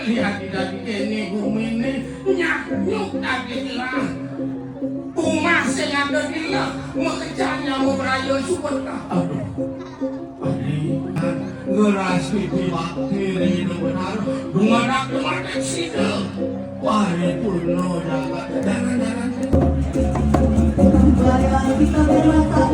Lihat tidak ini bumi ini nyuk tapi hilang. Umas yang ada di lah mengejarnya mau berayu super. Aduh, ngerasi pilak kiri benar. Dumadak sida. Wari purno jaga jangan. Kita berlatar.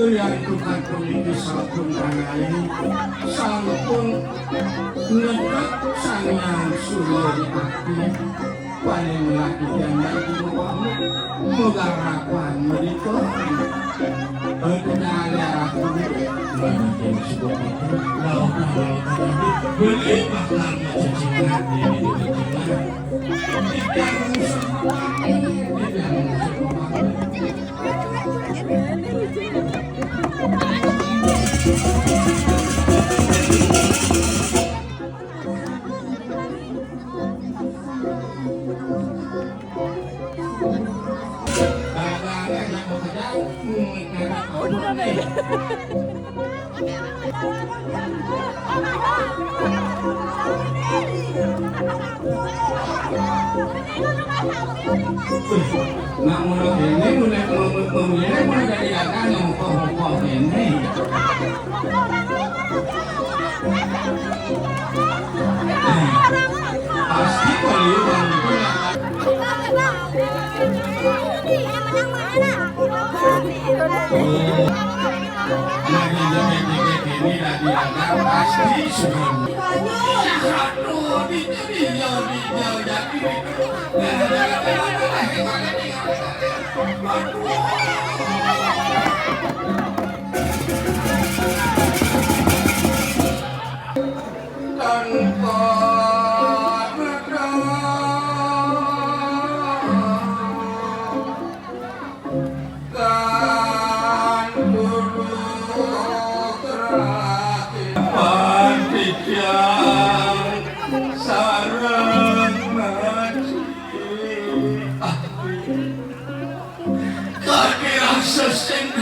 Yang Tuhan memiliki sampun tangai sampun ngedek sangan surya di hati paling laki yang lagi membangun mengarapan mereka kenali aku menjadi sebuah itu lalu beli bakal mencacikan diri tidak semua nak mulai ini mulai dari dagang yang kau ini pasti kalian ini lagi dagang pasti sebelum Sesing